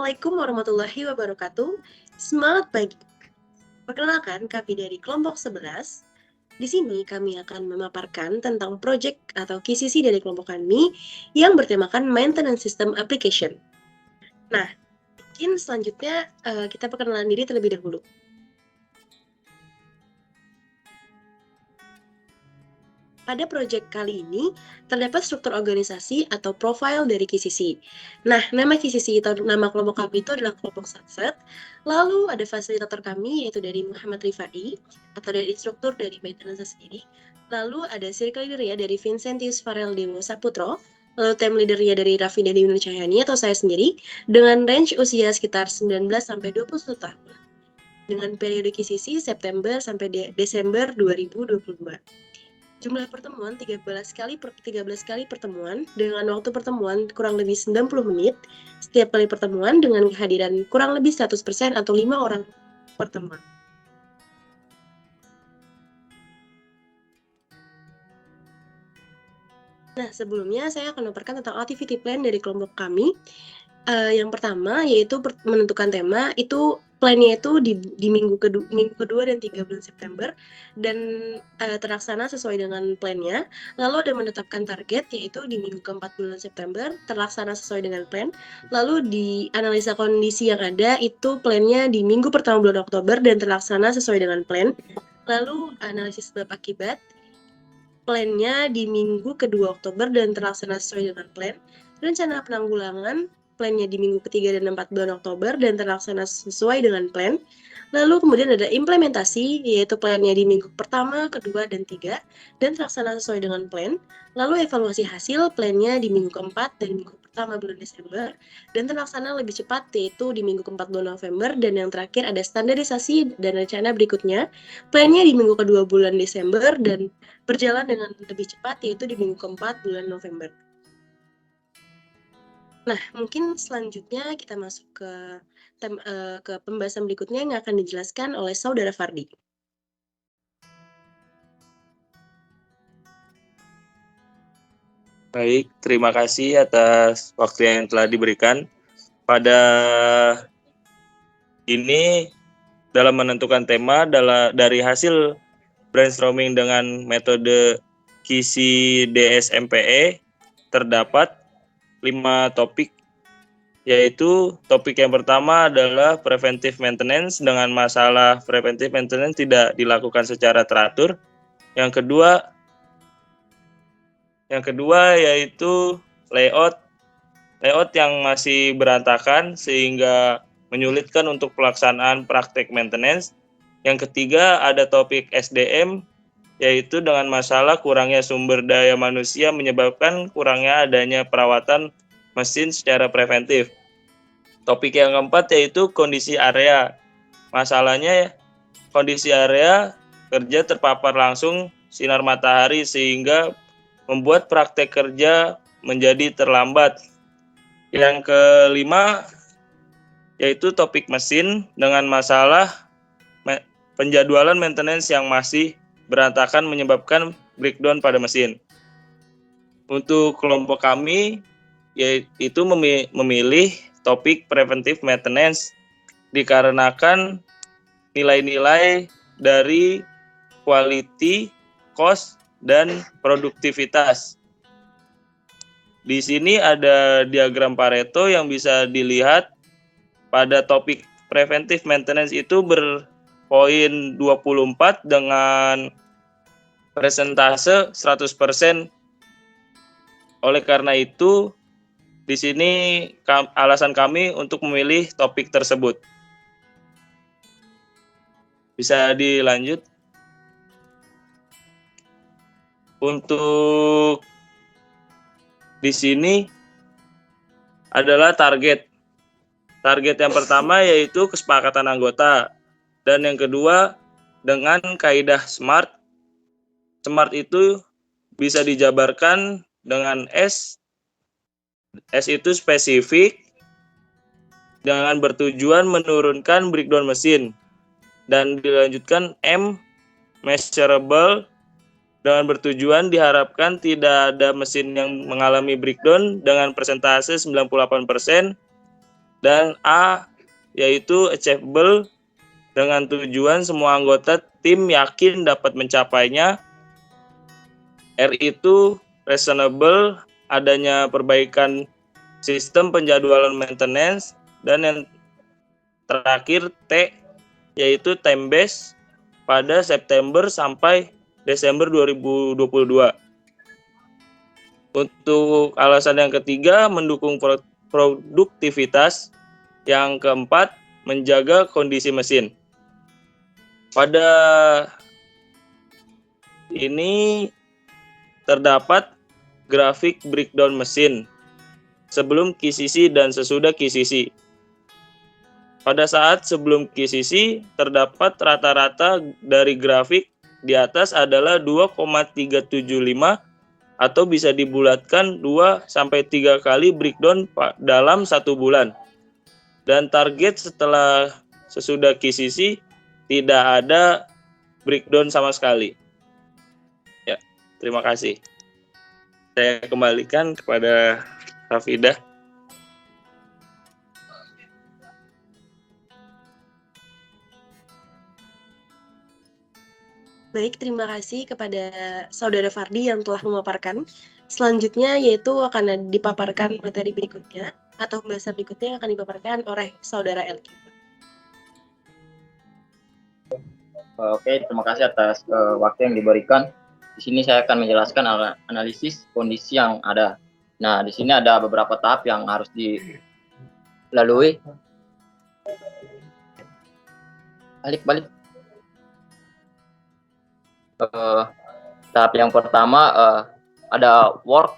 Assalamualaikum warahmatullahi wabarakatuh. Semangat pagi. Perkenalkan, kami dari kelompok 11. Di sini kami akan memaparkan tentang proyek atau KCC dari kelompok kami yang bertemakan Maintenance System Application. Nah, mungkin selanjutnya kita perkenalan diri terlebih dahulu. Pada proyek kali ini, terdapat struktur organisasi atau profil dari KCC. Nah, nama KCC atau nama kelompok kami itu adalah kelompok Sunset. Lalu ada fasilitator kami, yaitu dari Muhammad Rifai, atau dari instruktur dari maintenance sendiri. Lalu ada circle leader ya dari Vincentius Farel Dewo Saputro. Lalu team leadernya dari Raffi Dedi Cahyani atau saya sendiri, dengan range usia sekitar 19-21 tahun. Dengan periode KCC September sampai Desember 2022. Jumlah pertemuan 13 kali pertemuan dengan waktu pertemuan kurang lebih 90 menit. Setiap kali pertemuan dengan kehadiran kurang lebih 100% atau 5 orang pertemuan. Nah, sebelumnya saya akan memaparkan tentang activity plan dari kelompok kami. Yang pertama yaitu menentukan tema, itu plan-nya itu di minggu kedua dan 3 bulan September dan terlaksana sesuai dengan plan-nya. Lalu ada menetapkan target yaitu di minggu keempat bulan September terlaksana sesuai dengan plan. Lalu di analisa kondisi yang ada itu plan-nya di minggu pertama bulan Oktober dan terlaksana sesuai dengan plan. Lalu analisis sebab akibat, plan-nya di minggu kedua Oktober dan terlaksana sesuai dengan plan. Rencana penanggulangan, plan-nya di minggu ketiga dan 4 bulan Oktober dan terlaksana sesuai dengan plan. Lalu kemudian ada implementasi, yaitu plan-nya di minggu pertama, kedua, dan 3, dan terlaksana sesuai dengan plan. Lalu evaluasi hasil, plan-nya di minggu keempat dan minggu pertama bulan Desember, dan terlaksana lebih cepat, yaitu di minggu keempat bulan November, dan yang terakhir ada standarisasi dan rencana berikutnya, plan-nya di minggu kedua bulan Desember, dan berjalan dengan lebih cepat, yaitu di minggu keempat bulan November. Nah, mungkin selanjutnya kita masuk ke pembahasan berikutnya yang akan dijelaskan oleh Saudara Fardi. Baik, terima kasih atas waktu yang telah diberikan. Pada ini, dalam menentukan tema dari hasil brainstorming dengan metode KISI DSMPE, terdapat 5 topik, yaitu topik yang pertama adalah preventive maintenance dengan masalah preventive maintenance tidak dilakukan secara teratur. Yang kedua yaitu layout yang masih berantakan sehingga menyulitkan untuk pelaksanaan praktek maintenance. Yang ketiga ada topik SDM, yaitu dengan masalah kurangnya sumber daya manusia menyebabkan kurangnya adanya perawatan mesin secara preventif. Topik yang keempat yaitu kondisi area. Masalahnya kondisi area kerja terpapar langsung sinar matahari sehingga membuat praktek kerja menjadi terlambat. Yang kelima yaitu topik mesin dengan masalah penjadwalan maintenance yang masih berantakan menyebabkan breakdown pada mesin. Untuk kelompok kami yaitu memilih topik preventive maintenance dikarenakan nilai-nilai dari quality, cost, dan produktivitas. Di sini ada diagram Pareto yang bisa dilihat pada topik preventive maintenance itu berpoin 24 dengan persentase 100%. Oleh karena itu, di sini alasan kami untuk memilih topik tersebut. Bisa dilanjut. Untuk di sini adalah target. Target yang pertama yaitu kesepakatan anggota. Dan yang kedua dengan kaidah SMART. SMART itu bisa dijabarkan dengan S. S itu spesifik dengan bertujuan menurunkan breakdown mesin. Dan dilanjutkan M, measurable, dengan bertujuan diharapkan tidak ada mesin yang mengalami breakdown dengan persentase 98%. Dan A yaitu achievable dengan tujuan semua anggota tim yakin dapat mencapainya. R itu reasonable, adanya perbaikan sistem penjadwalan maintenance. Dan yang terakhir T yaitu time base pada September sampai Desember 2022. Untuk alasan yang ketiga, mendukung produktivitas. Yang keempat, menjaga kondisi mesin. Pada ini terdapat grafik breakdown mesin sebelum QCC dan sesudah QCC. Pada saat sebelum QCC, terdapat rata-rata dari grafik di atas adalah 2,375 atau bisa dibulatkan 2-3 kali breakdown dalam 1 bulan. Dan target setelah sesudah QCC tidak ada breakdown sama sekali. Ya, terima kasih. Saya kembalikan kepada Rafidah. Baik, terima kasih kepada Saudara Fardi yang telah memaparkan. Selanjutnya yaitu akan dipaparkan materi berikutnya atau pembahasan berikutnya yang akan dipaparkan oleh Saudara Elki. Oke, terima kasih atas waktu yang diberikan. Di sini saya akan menjelaskan analisis kondisi yang ada. Nah, di sini ada beberapa tahap yang harus dilalui. Balik. Tahap yang pertama ada work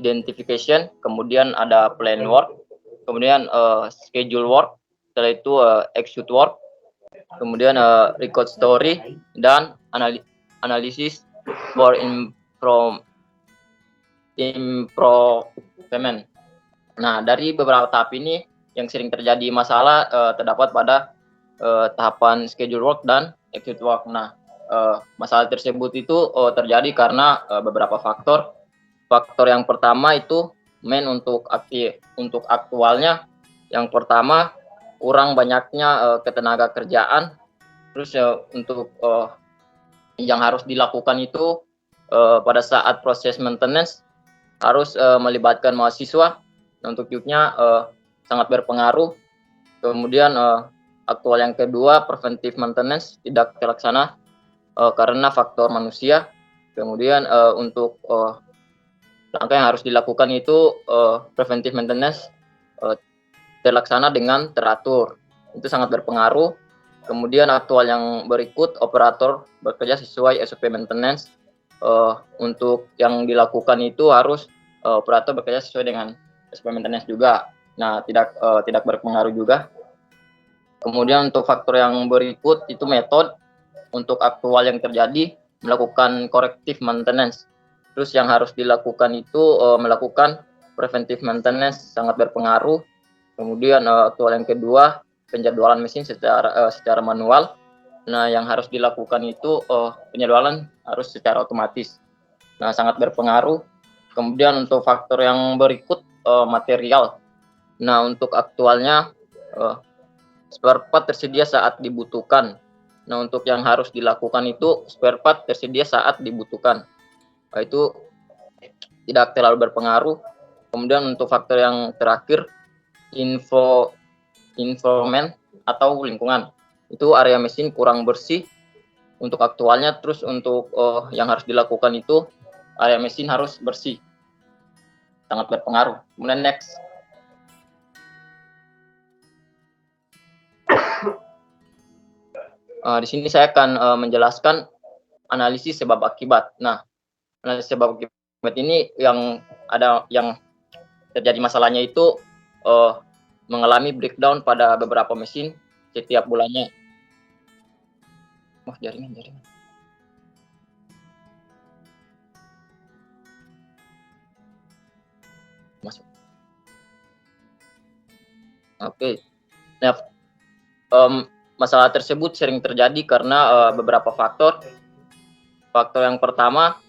identification, kemudian ada plan work, kemudian schedule work, setelah itu execute work, kemudian record story, dan analisis for improvement. Nah, dari beberapa tahap ini yang sering terjadi masalah terdapat pada tahapan schedule work dan execute work. Nah, masalah tersebut itu terjadi karena beberapa faktor. Faktor yang pertama itu untuk aktualnya. Yang pertama, kurang banyaknya ketenaga kerjaan. Terus untuk yang harus dilakukan itu pada saat proses maintenance harus melibatkan mahasiswa. Untuk youth-nya sangat berpengaruh. Kemudian aktual yang kedua, preventive maintenance tidak terlaksana karena faktor manusia. Kemudian untuk langkah yang harus dilakukan itu preventive maintenance terlaksana dengan teratur. Itu sangat berpengaruh. Kemudian aktual yang berikut, operator bekerja sesuai SOP maintenance. Untuk yang dilakukan itu harus operator bekerja sesuai dengan SOP maintenance juga. Nah, tidak berpengaruh juga. Kemudian untuk faktor yang berikut itu metode. Untuk aktual yang terjadi melakukan corrective maintenance. Terus yang harus dilakukan itu melakukan preventive maintenance, sangat berpengaruh. Kemudian aktual yang kedua, penjadwalan mesin secara manual. Nah, yang harus dilakukan itu penjadwalan harus secara otomatis. Nah, sangat berpengaruh. Kemudian untuk faktor yang berikut material. Nah, untuk aktualnya spare part tersedia saat dibutuhkan. Nah, untuk yang harus dilakukan itu spare part tersedia saat dibutuhkan. Nah, itu tidak terlalu berpengaruh. Kemudian untuk faktor yang terakhir, environment atau lingkungan. Itu area mesin kurang bersih untuk aktualnya. Terus untuk yang harus dilakukan itu area mesin harus bersih. Sangat berpengaruh. Kemudian next. Di sini saya akan menjelaskan analisis sebab akibat. Nah, analisis sebab akibat ini yang terjadi masalahnya itu mengalami breakdown pada beberapa mesin setiap bulannya. Wah, jaringan. Masuk. Oke. Nah, masalah tersebut sering terjadi karena beberapa faktor. Faktor yang pertama,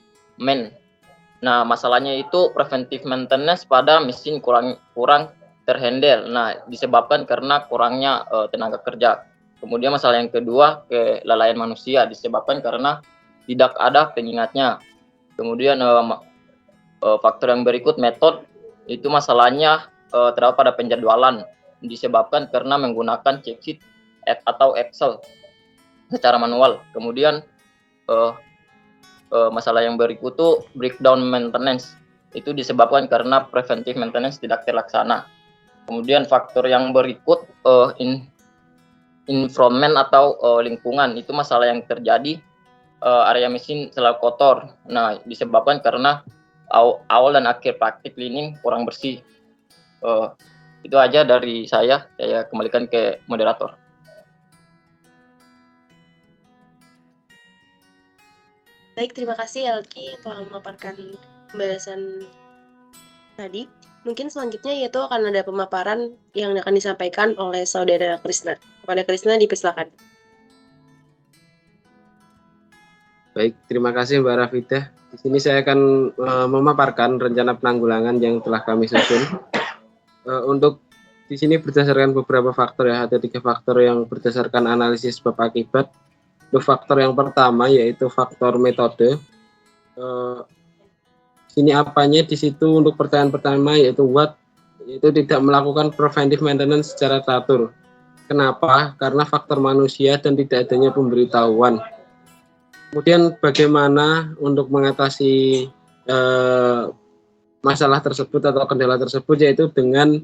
Nah, masalahnya itu preventive maintenance pada mesin kurang terhandle. Nah, disebabkan karena kurangnya tenaga kerja. Kemudian masalah yang kedua, kelalaian manusia disebabkan karena tidak ada pengingatnya. Kemudian faktor yang berikut metode itu masalahnya terdapat pada penjadwalan disebabkan karena menggunakan cheat sheet atau Excel secara manual. Kemudian masalah yang berikut tuh breakdown maintenance itu disebabkan karena preventive maintenance tidak terlaksana. Kemudian faktor yang berikut environment atau lingkungan itu masalah yang terjadi area mesin selalu kotor. Nah, disebabkan karena awal dan akhir praktik cleaning kurang bersih. Itu aja dari saya kembalikan ke moderator. Baik, terima kasih Elki telah memaparkan pembahasan tadi. Mungkin selanjutnya yaitu akan ada pemaparan yang akan disampaikan oleh Saudara Krisna. Kepada Krisna dipersilakan. Baik, terima kasih Mbak Rafidah. Di sini saya akan memaparkan rencana penanggulangan yang telah kami susun. Untuk di sini berdasarkan beberapa faktor ya, ada 3 faktor yang berdasarkan analisis sebab akibat. Untuk faktor yang pertama yaitu faktor metode. Sini apanya di situ untuk pertanyaan pertama yaitu what, yaitu tidak melakukan preventive maintenance secara teratur. Kenapa? Karena faktor manusia dan tidak adanya pemberitahuan. Kemudian bagaimana untuk mengatasi masalah tersebut atau kendala tersebut, yaitu dengan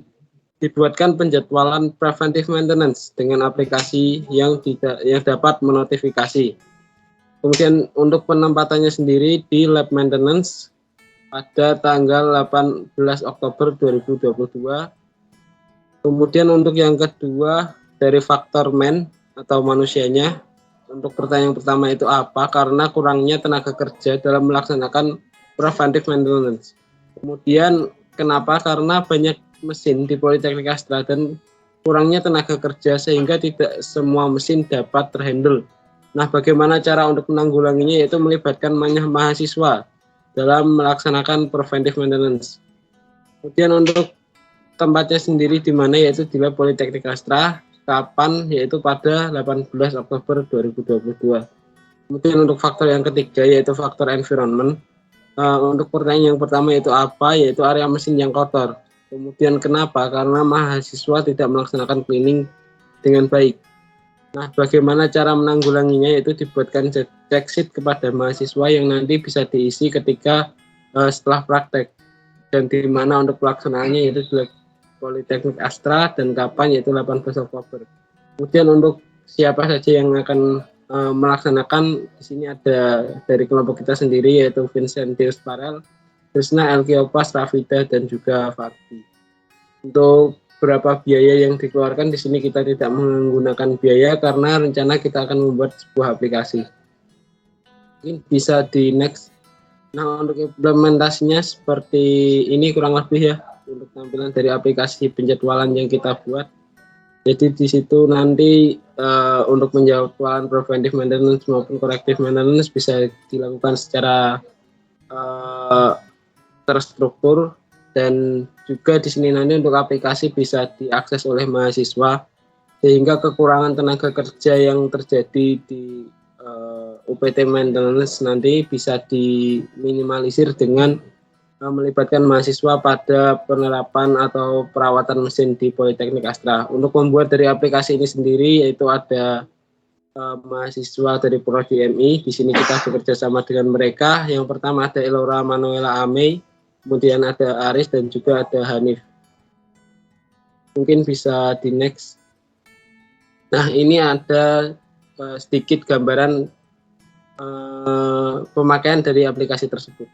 dibuatkan penjadwalan preventive maintenance dengan aplikasi yang dapat menotifikasi. Kemudian untuk penempatannya sendiri di lab maintenance pada tanggal 18 Oktober 2022. Kemudian untuk yang kedua dari faktor man atau manusianya. Untuk pertanyaan pertama itu apa? Karena kurangnya tenaga kerja dalam melaksanakan preventive maintenance. Kemudian kenapa? Karena banyak mesin di Politeknik Astra dan kurangnya tenaga kerja sehingga tidak semua mesin dapat terhandle. Nah, bagaimana cara untuk menanggulanginya, yaitu melibatkan mahasiswa dalam melaksanakan preventive maintenance. Kemudian untuk tempatnya sendiri di mana, yaitu di Lab Politeknik Astra. Kapan? Yaitu pada 18 Oktober 2022. Kemudian untuk faktor yang ketiga yaitu faktor environment. Untuk pertanyaan yang pertama yaitu apa? Yaitu area mesin yang kotor. Kemudian kenapa? Karena mahasiswa tidak melaksanakan cleaning dengan baik. Nah, bagaimana cara menanggulanginya, yaitu dibuatkan check sheet kepada mahasiswa yang nanti bisa diisi ketika setelah praktek, dan di mana untuk pelaksanaannya yaitu di Politeknik Astra dan kapan, yaitu 18 Oktober. Kemudian untuk siapa saja yang akan melaksanakan, di sini ada dari kelompok kita sendiri yaitu Vincentius Parel, Krisna, Elkiopas, Rafida, dan juga Fardi. Untuk berapa biaya yang dikeluarkan, di sini kita tidak menggunakan biaya karena rencana kita akan membuat sebuah aplikasi. Mungkin bisa di next. Nah, untuk implementasinya seperti ini kurang lebih ya, untuk tampilan dari aplikasi penjadwalan yang kita buat. Jadi di situ nanti untuk penjadwalan preventive maintenance maupun corrective maintenance bisa dilakukan secara terstruktur. Dan juga di sini nanti untuk aplikasi bisa diakses oleh mahasiswa sehingga kekurangan tenaga kerja yang terjadi di UPT maintenance nanti bisa diminimalisir dengan melibatkan mahasiswa pada penerapan atau perawatan mesin di Politeknik Astra. Untuk membuat dari aplikasi ini sendiri yaitu ada mahasiswa dari Prodi MI. Di sini kita bekerja sama dengan mereka. Yang pertama ada Elora Manuela Amei, kemudian ada Aris dan juga ada Hanif. Mungkin bisa di next. Nah, ini ada sedikit gambaran pemakaian dari aplikasi tersebut.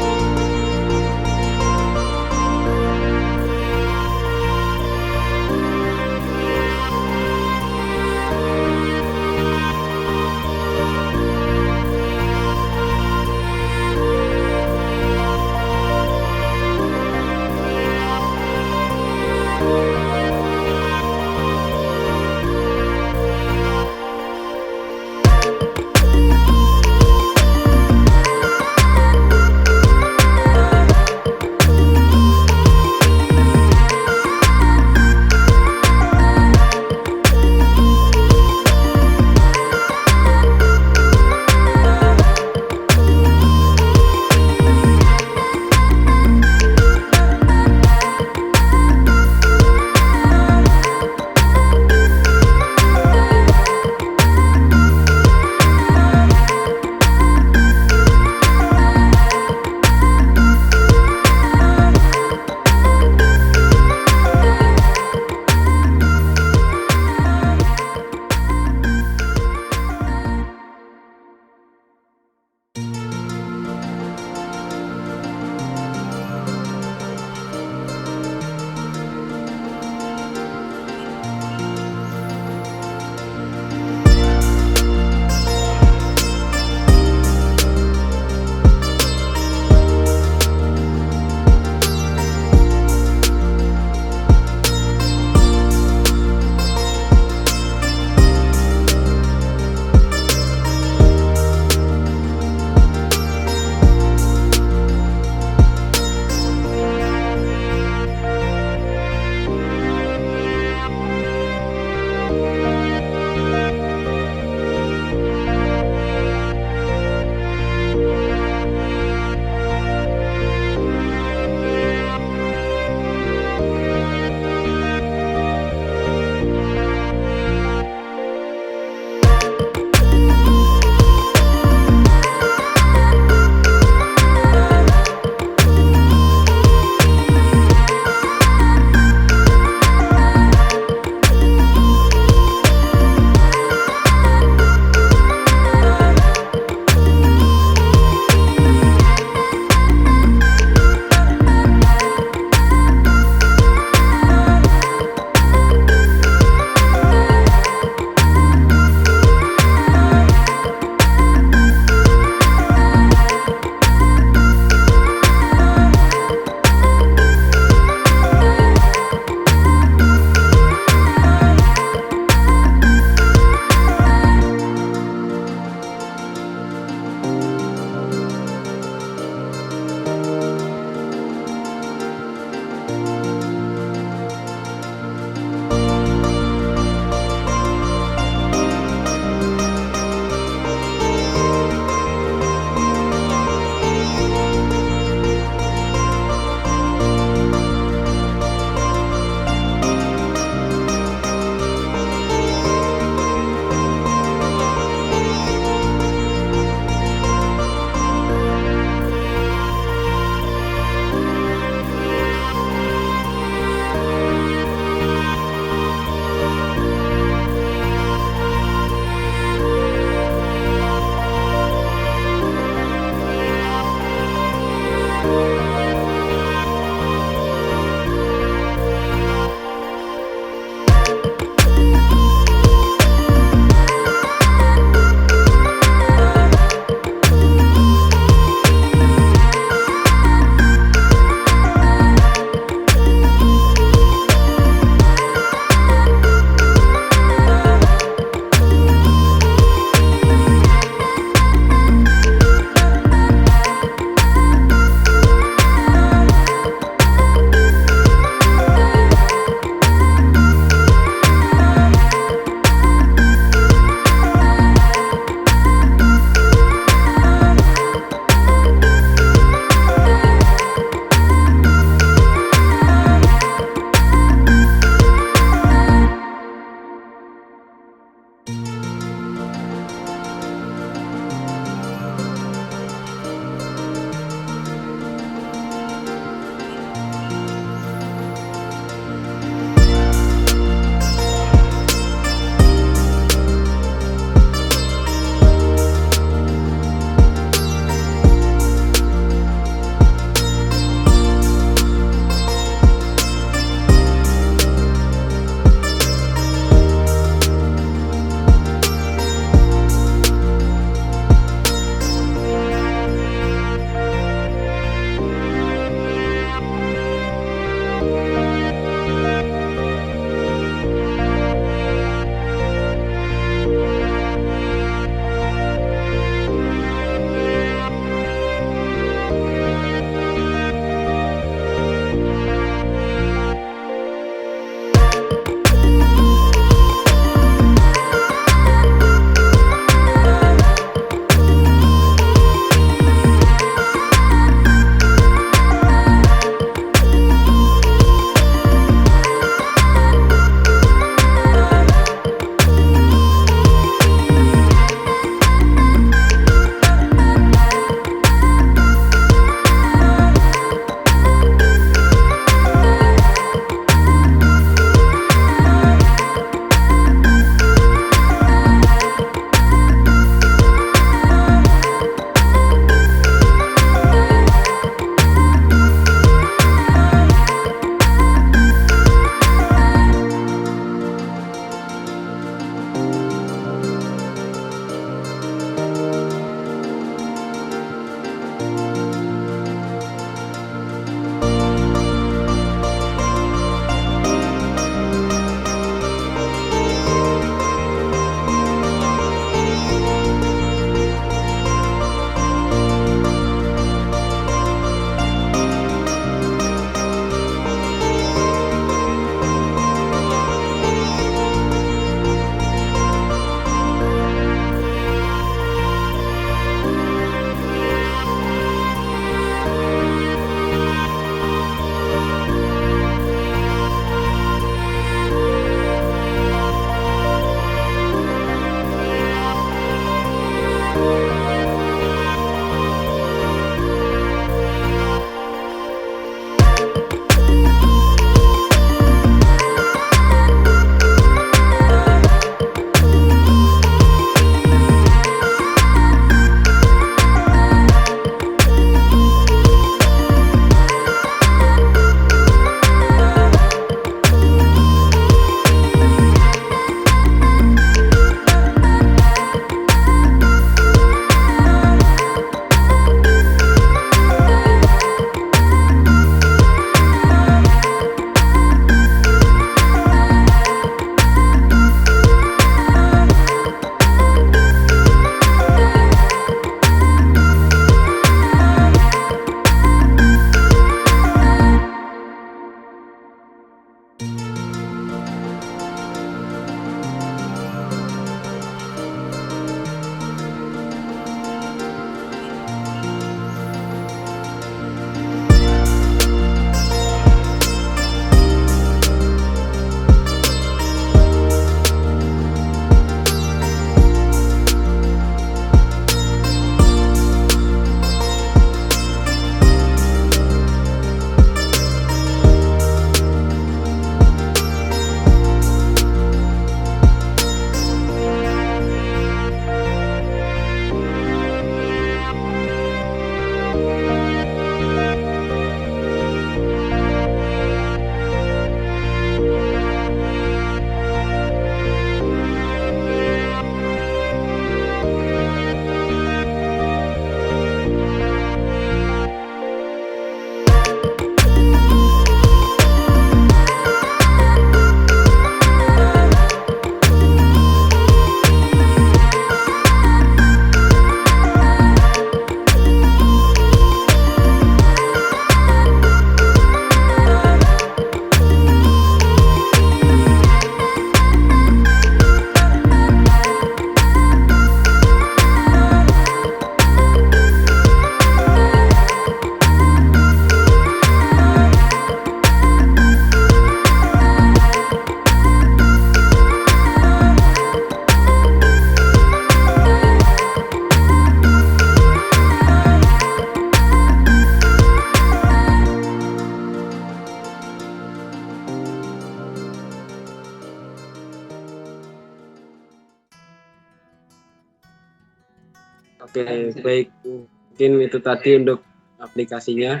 Oke, baik. Mungkin itu tadi untuk aplikasinya.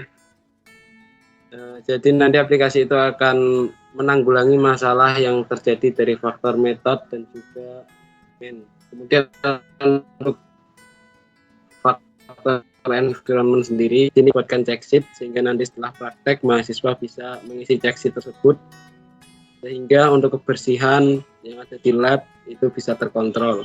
Jadi nanti aplikasi itu akan menanggulangi masalah yang terjadi dari faktor metode dan juga main. Kemudian untuk faktor environment sendiri, ini buatkan check sheet sehingga nanti setelah praktek mahasiswa bisa mengisi check sheet tersebut sehingga untuk kebersihan yang ada di lab itu bisa terkontrol.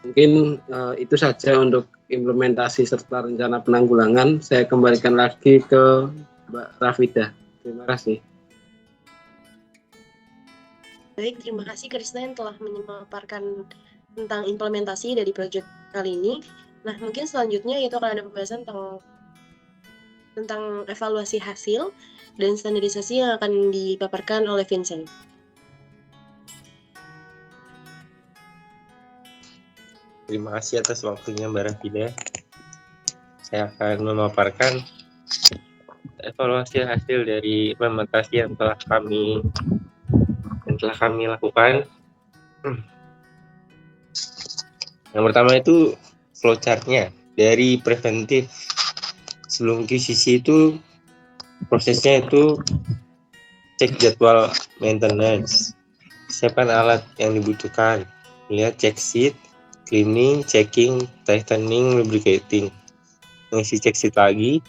Mungkin itu saja untuk implementasi serta rencana penanggulangan. Saya kembalikan lagi ke Mbak Rafida. Terima kasih. Baik, terima kasih Krisna yang telah memaparkan tentang implementasi dari proyek kali ini. Nah, mungkin selanjutnya itu akan ada pembahasan tentang evaluasi hasil dan standarisasi yang akan dipaparkan oleh Vincent. Terima kasih atas waktunya Mbak Rafida. Saya akan memaparkan evaluasi hasil dari implementasi yang telah kami lakukan. Yang pertama itu flowchart-nya dari preventif. Sebelum QCC itu prosesnya itu cek jadwal maintenance, siapkan alat yang dibutuhkan, lihat check sheet, cleaning, checking, tightening, lubricating, mengisi check sheet lagi,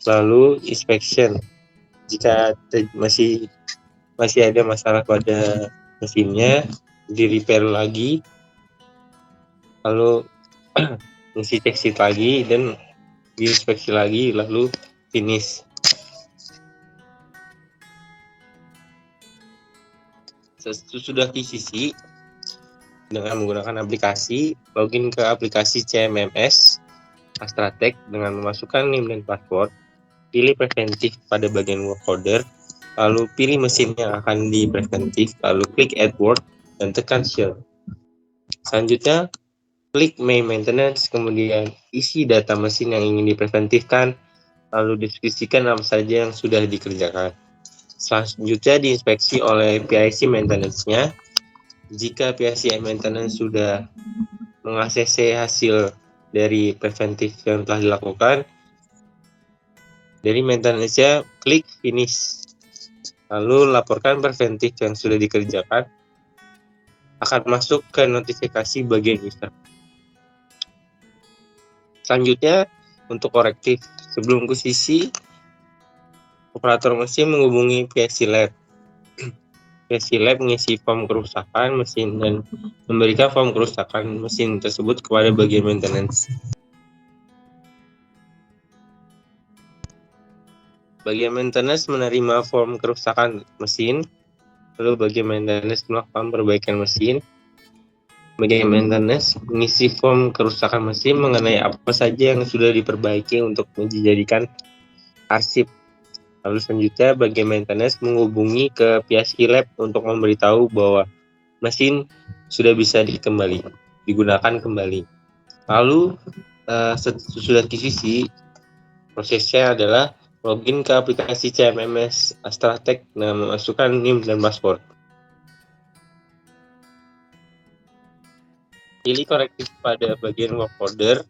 lalu inspection. Jika masih ada masalah pada mesinnya, di repair lagi, lalu mengisi check sheet lagi dan diinspeksi lagi, lalu finish. Sesudah QCC, dengan menggunakan aplikasi, login ke aplikasi CMMS Astratech dengan memasukkan NIM dan password, pilih preventif pada bagian work order, lalu pilih mesin yang akan di preventif, lalu klik add work dan tekan share. Selanjutnya, klik main maintenance, kemudian isi data mesin yang ingin dipreventifkan, lalu diskusikan apa saja yang sudah dikerjakan. Selanjutnya diinspeksi oleh PIC maintenance-nya. Jika PIC maintenance sudah meng-ACC hasil dari preventif yang telah dilakukan, dari maintenance-nya klik finish. Lalu laporkan preventif yang sudah dikerjakan akan masuk ke notifikasi bagian user. Selanjutnya untuk korektif, sebelum QCC, operator mesin menghubungi PIC Lab. PIC Lab mengisi form kerusakan mesin dan memberikan form kerusakan mesin tersebut kepada bagian maintenance. Bagian maintenance menerima form kerusakan mesin, lalu bagian maintenance melakukan perbaikan mesin. Bagian maintenance mengisi form kerusakan mesin mengenai apa saja yang sudah diperbaiki untuk dijadikan arsip. Lalu selanjutnya bagian maintenance menghubungi ke PIC Lab untuk memberitahu bahwa mesin sudah bisa digunakan kembali. Lalu sesudah QCC, prosesnya adalah login ke aplikasi CMMS Astratech dengan memasukkan NIM dan password. Pilih korektif pada bagian work order,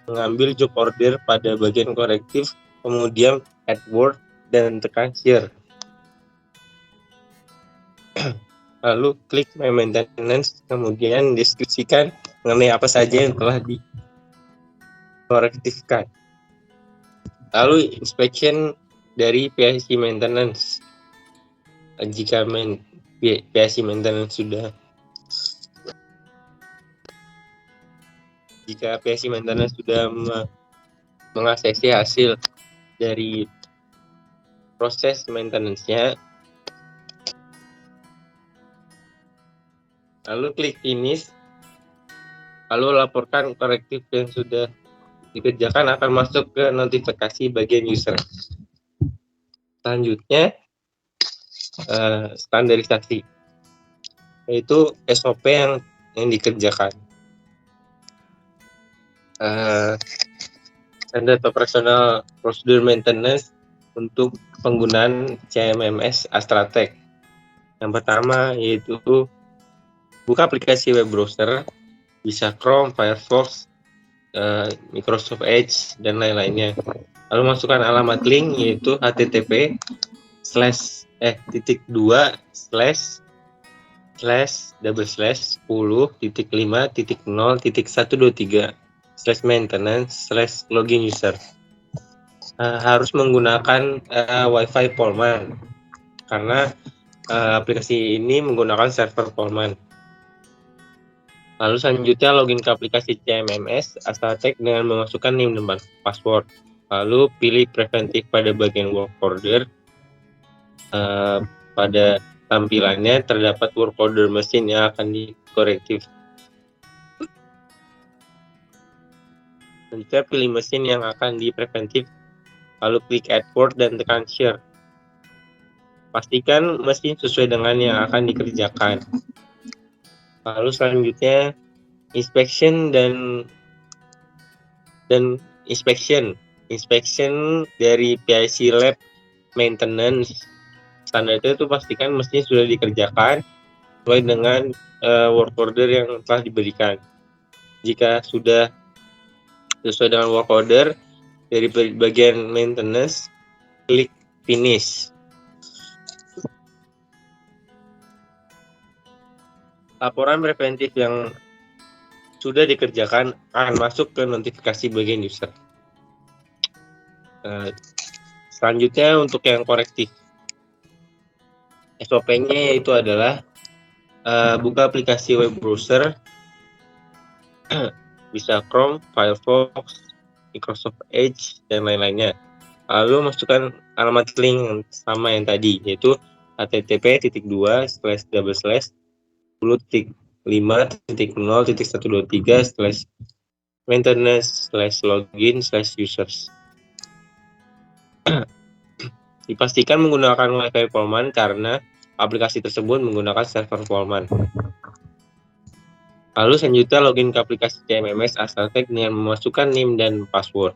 mengambil job order pada bagian korektif, kemudian add word dan tekan share. Lalu klik my maintenance, kemudian diskusikan mengenai apa saja yang telah dikorektifkan. Lalu inspection dari PIC maintenance. Jika PIC maintenance sudah mengaksesi hasil dari proses maintenance-nya, lalu klik finish, lalu laporkan korektif yang sudah dikerjakan akan masuk ke notifikasi bagian user. Selanjutnya standarisasi, yaitu SOP yang dikerjakan. Standard Operational Procedure Maintenance untuk penggunaan CMMS Astratech. Yang pertama yaitu buka aplikasi web browser, bisa Chrome, Firefox, Microsoft Edge, dan lain-lainnya. Lalu masukkan alamat link yaitu http://10.5.0.123/maintenance/login user. Harus menggunakan Wi-Fi Polman karena aplikasi ini menggunakan server Polman. Lalu selanjutnya login ke aplikasi CMMS Astratek dengan memasukkan NIM dan password. Lalu pilih preventif pada bagian work order. Pada tampilannya terdapat work order mesin yang akan dikorektif. Selanjutnya pilih mesin yang akan dipreventif. Lalu klik add word dan tekan share. Pastikan mesin sesuai dengan yang akan dikerjakan. Lalu selanjutnya inspection dan inspection dari PIC lab maintenance. Standarnya itu pastikan mesin sudah dikerjakan sesuai dengan work order yang telah diberikan. Jika sudah sesuai dengan work order dari bagian maintenance, klik finish. Laporan preventif yang sudah dikerjakan akan masuk ke notifikasi bagian user. Selanjutnya untuk yang korektif, SOP-nya itu adalah buka aplikasi web browser, bisa Chrome, Firefox, Microsoft Edge, dan lain-lainnya. Lalu masukkan alamat link yang sama yang tadi, yaitu http://10.5.0.123/maintenance/login/users. Dipastikan menggunakan Wi-Fi Polman karena aplikasi tersebut menggunakan server Polman. Lalu selanjutnya login ke aplikasi CMMS Astratek dengan memasukkan NIM dan password.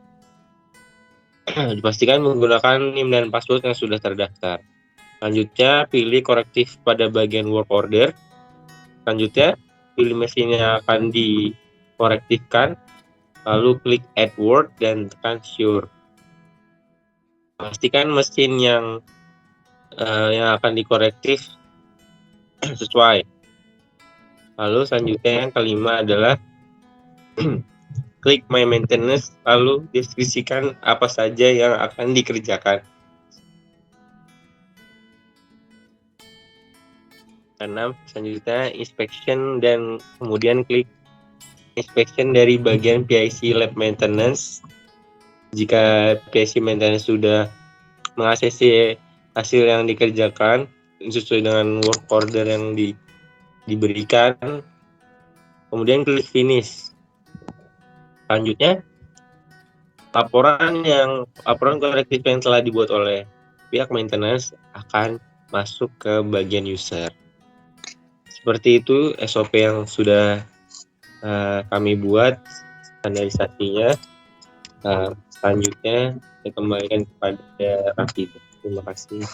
Dipastikan menggunakan NIM dan password yang sudah terdaftar. Selanjutnya pilih korektif pada bagian work order. Selanjutnya pilih mesin yang akan dikorektifkan. Lalu klik add word dan tekan sure. Pastikan mesin yang akan dikorektif sesuai. Lalu selanjutnya yang kelima adalah klik my maintenance, lalu deskripsikan apa saja yang akan dikerjakan. 6. Selanjutnya inspection dan kemudian klik inspection dari bagian PIC lab maintenance. Jika PIC maintenance sudah mengaksesi hasil yang dikerjakan sesuai dengan work order yang diberikan, kemudian klik finish. Selanjutnya laporan korektif yang telah dibuat oleh pihak maintenance akan masuk ke bagian user. Seperti itu SOP yang sudah kami buat standarisasinya. Selanjutnya saya kembalikan kepada Raffi. Terima kasih.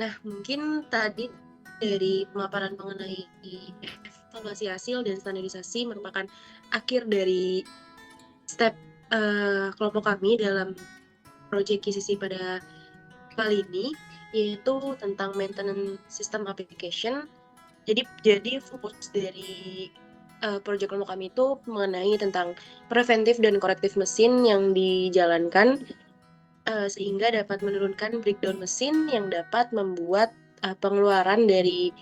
Nah, mungkin tadi dari pemaparan mengenai evaluasi hasil dan standarisasi merupakan akhir dari step kelompok kami dalam proyek KCC pada kali ini, yaitu tentang maintenance system application. Jadi fokus dari proyek kelompok kami itu mengenai tentang preventif dan korektif mesin yang dijalankan sehingga dapat menurunkan breakdown mesin yang dapat membuat pengeluaran dari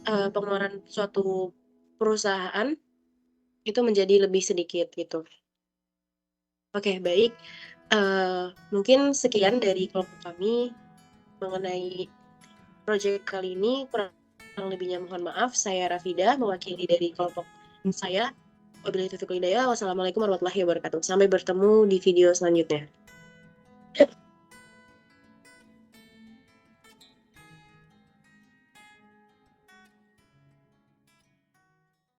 pengeluaran suatu perusahaan itu menjadi lebih sedikit gitu. Oke, baik. Mungkin sekian dari kelompok kami mengenai proyek kali ini. Kurang lebihnya mohon maaf. Saya Rafida, mewakili dari kelompok saya. Wabillahi taufiq wal hidayah. Wassalamualaikum warahmatullahi wabarakatuh. Sampai bertemu di video selanjutnya.